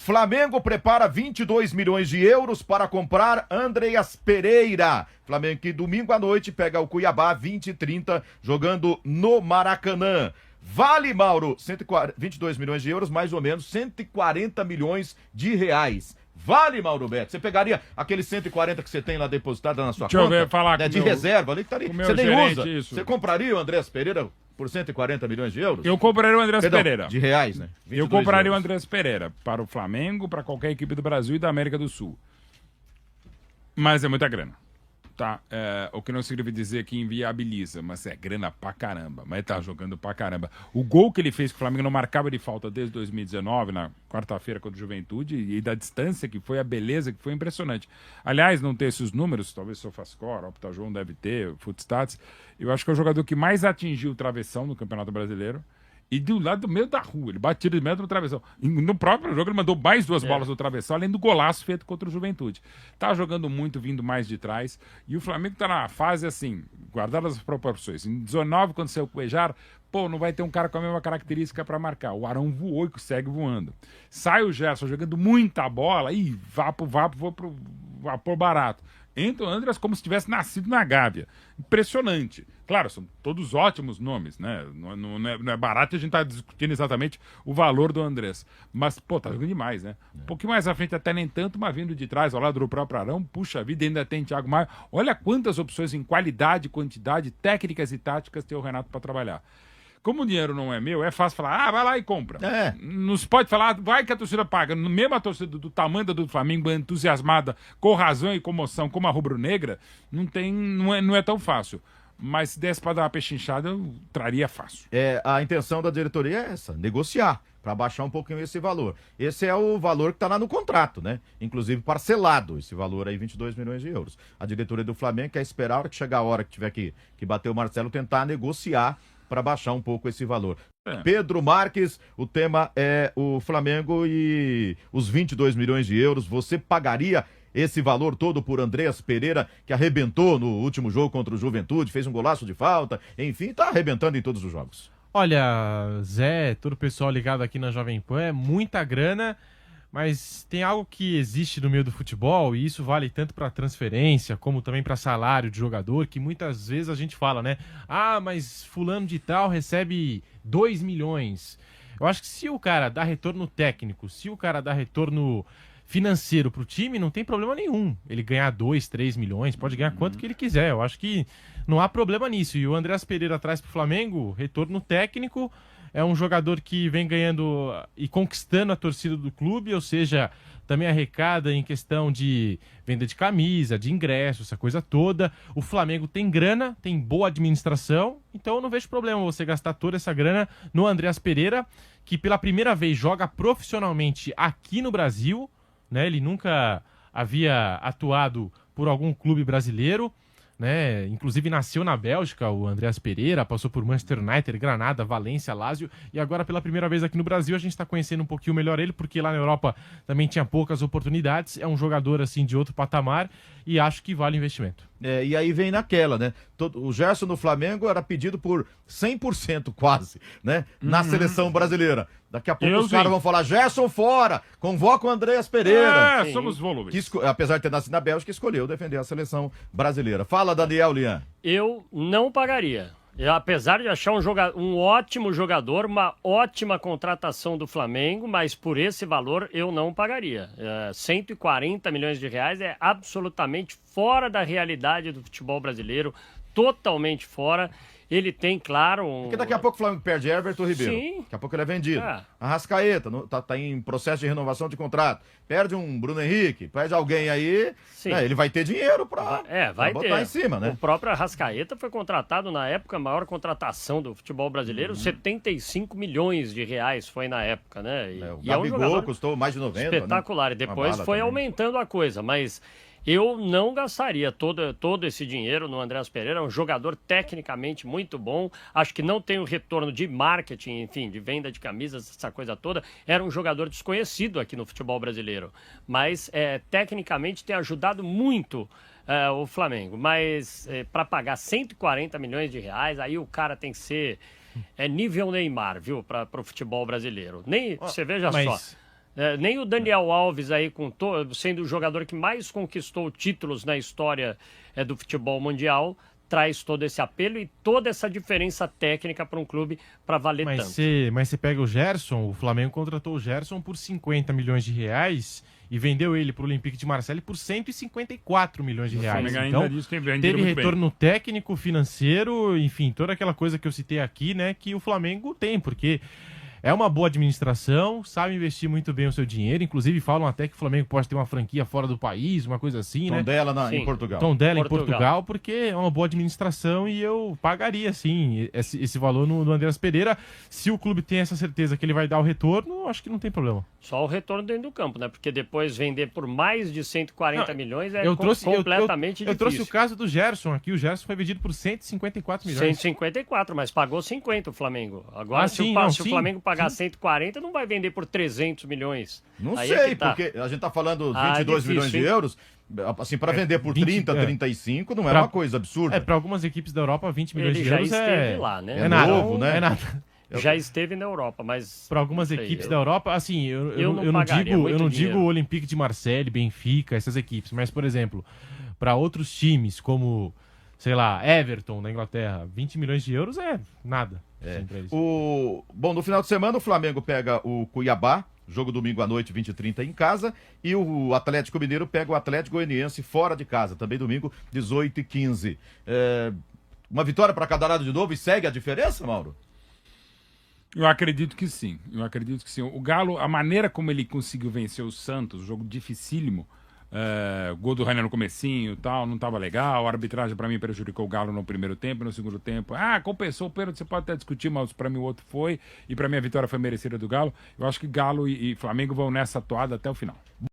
Flamengo prepara 22 milhões de euros para comprar Andreas Pereira. Flamengo que domingo à noite pega o Cuiabá 20h30 jogando no Maracanã. Vale, Mauro, 22 milhões de euros, mais ou menos 140 milhões de reais. Vale, Mauro Beto? Você pegaria aqueles 140 que você tem lá depositado na sua Deixa conta? Eu ver, falar né, com de meu, reserva ali que tá ali. Você nem usa. Isso. Você compraria o Andreas Pereira por 140 milhões de euros? Eu compraria o Andreas Pereira. De reais, né? Eu compraria o Andreas Pereira para o Flamengo, para qualquer equipe do Brasil e da América do Sul. Mas é muita grana. Tá? O que não significa dizer que inviabiliza, mas é grana pra caramba. Mas tá jogando pra caramba. O gol que ele fez que o Flamengo não marcava de falta desde 2019, na quarta-feira contra o Juventude, e da distância que foi, a beleza que foi impressionante. Aliás, não ter esses números, talvez o SofaScore, o Optajoão deve ter, Footstats, eu acho que é o jogador que mais atingiu o travessão no Campeonato Brasileiro. E do lado do meio da rua, ele bateu de metro no travessão. No próprio jogo ele mandou mais 2 bolas no travessão, além do golaço feito contra o Juventude. Tá jogando muito, vindo mais de trás. E o Flamengo tá na fase assim, guardadas as proporções. Em 19, quando saiu o Cuejar, não vai ter um cara com a mesma característica para marcar. O Arão voou e segue voando. Sai o Gerson jogando muita bola, e vou pro vapor barato. Entra o Andreas como se tivesse nascido na Gávea. Impressionante. Claro, são todos ótimos nomes, né? Não é barato a gente tá discutindo exatamente o valor do Andrés. Mas, tá jogando demais, né? Um pouquinho mais à frente até nem tanto, mas vindo de trás, ao lado do próprio Arão, puxa vida, ainda tem Thiago Maia. Olha quantas opções em qualidade, quantidade, técnicas e táticas tem o Renato para trabalhar. Como o dinheiro não é meu, é fácil falar, vai lá e compra. Não se pode falar, vai que a torcida paga. Mesmo a torcida do tamanho do Flamengo, entusiasmada, com razão e comoção, como a rubro-negra, não é tão fácil. Mas se desse para dar uma pechinchada, eu traria fácil. A intenção da diretoria é essa, negociar, para baixar um pouquinho esse valor. Esse é o valor que está lá no contrato, né? Inclusive parcelado, esse valor aí, 22 milhões de euros. A diretoria do Flamengo quer esperar a hora que chegar a hora que tiver que bater o Marcelo, tentar negociar para baixar um pouco esse valor. Pedro Marques, o tema é o Flamengo e os 22 milhões de euros. Você pagaria esse valor todo por Andreas Pereira, que arrebentou no último jogo contra o Juventude, fez um golaço de falta, enfim, tá arrebentando em todos os jogos? Olha, Zé, todo o pessoal ligado aqui na Jovem Pan, é muita grana, mas tem algo que existe no meio do futebol, e isso vale tanto para transferência, como também para salário de jogador, que muitas vezes a gente fala, né? Mas fulano de tal recebe 2 milhões. Eu acho que se o cara dá retorno técnico, se o cara dá retorno financeiro pro time, não tem problema nenhum. Ele ganhar 2, 3 milhões, pode ganhar quanto que ele quiser. Eu acho que não há problema nisso. E o Andreas Pereira traz pro Flamengo, retorno técnico, é um jogador que vem ganhando e conquistando a torcida do clube, ou seja, também arrecada em questão de venda de camisa, de ingresso, essa coisa toda. O Flamengo tem grana, tem boa administração, então eu não vejo problema você gastar toda essa grana no Andreas Pereira, que pela primeira vez joga profissionalmente aqui no Brasil, né? Ele nunca havia atuado por algum clube brasileiro, né? Inclusive nasceu na Bélgica, o Andreas Pereira, passou por Manchester United, Granada, Valência, Lazio, e agora pela primeira vez aqui no Brasil a gente está conhecendo um pouquinho melhor ele, porque lá na Europa também tinha poucas oportunidades. É um jogador assim de outro patamar e acho que vale o investimento. E aí vem naquela, né? O Gerson no Flamengo era pedido por 100% quase, né? Na seleção brasileira. Daqui a pouco os caras vão falar, Gerson fora, convoca o Andreas Pereira. Somos volumes. Apesar de ter nascido na Bélgica, escolheu defender a seleção brasileira. Fala, Daniel Lian. Eu não pagaria. Apesar de achar um ótimo jogador, uma ótima contratação do Flamengo, mas por esse valor eu não pagaria. 140 milhões de reais é absolutamente fora da realidade do futebol brasileiro, totalmente fora. Ele tem, claro... Porque daqui a pouco o Flamengo perde Everton Ribeiro. Sim. Daqui a pouco ele é vendido. Arrascaeta, tá em processo de renovação de contrato. Perde um Bruno Henrique, perde alguém aí, ele vai ter dinheiro pra botar em cima, né? O próprio Arrascaeta foi contratado na época, a maior contratação do futebol brasileiro, 75 milhões de reais foi na época, né? O Gabigol custou mais de 90, espetacular, né? E depois foi aumentando a coisa, mas... Eu não gastaria todo esse dinheiro no Andreas Pereira, é um jogador tecnicamente muito bom, acho que não tem o retorno de marketing, enfim, de venda de camisas, essa coisa toda, era um jogador desconhecido aqui no futebol brasileiro, mas tecnicamente tem ajudado muito o Flamengo, mas para pagar 140 milhões de reais, aí o cara tem que ser nível Neymar, viu, para o futebol brasileiro, você veja só. Nem o Daniel Alves aí, sendo o jogador que mais conquistou títulos na história do futebol mundial, traz todo esse apelo e toda essa diferença técnica para um clube para valer tanto. Mas você pega o Gerson, o Flamengo contratou o Gerson por 50 milhões de reais e vendeu ele para o Olympique de Marseille por 154 milhões de reais. Então, teve retorno técnico, financeiro, enfim, toda aquela coisa que eu citei aqui, né, que o Flamengo tem, porque é uma boa administração, sabe investir muito bem o seu dinheiro. Inclusive, falam até que o Flamengo pode ter uma franquia fora do país, uma coisa assim, né? Tondela em Portugal. Tondela em Portugal, porque é uma boa administração e eu pagaria, sim, esse valor no Andreas Pereira. Se o clube tem essa certeza que ele vai dar o retorno, acho que não tem problema. Só o retorno dentro do campo, né? Porque depois vender por mais de 140 milhões é completamente difícil. Eu trouxe o caso do Gerson aqui. O Gerson foi vendido por 154 milhões. 154, mas pagou 50 o Flamengo. Agora, se o Flamengo pagar 140, não vai vender por 300 milhões. Não sei, porque a gente tá falando 22 milhões de euros. Assim, para vender por 30, 35, não é uma coisa absurda. Para algumas equipes da Europa, 20 milhões de euros esteve lá, né? É novo, né? É nada. Já esteve na Europa, mas... Para algumas equipes da Europa, assim, eu não digo o Olympique de Marseille, Benfica, essas equipes, mas, por exemplo, para outros times como, sei lá, Everton, na Inglaterra, 20 milhões de euros é nada. Bom, no final de semana o Flamengo pega o Cuiabá, jogo domingo à noite, 20h30 em casa, e o Atlético Mineiro pega o Atlético Goianiense fora de casa, também domingo, 18h15. Uma vitória para cada lado de novo e segue a diferença, Mauro? Eu acredito que sim. O Galo, a maneira como ele conseguiu vencer o Santos, jogo dificílimo, gol do Rainer no comecinho e tal, não estava legal, a arbitragem para mim prejudicou o Galo no primeiro tempo, no segundo tempo, compensou o pênalti, você pode até discutir, mas para mim o outro foi, e para mim a vitória foi merecida do Galo. Eu acho que Galo e Flamengo vão nessa toada até o final.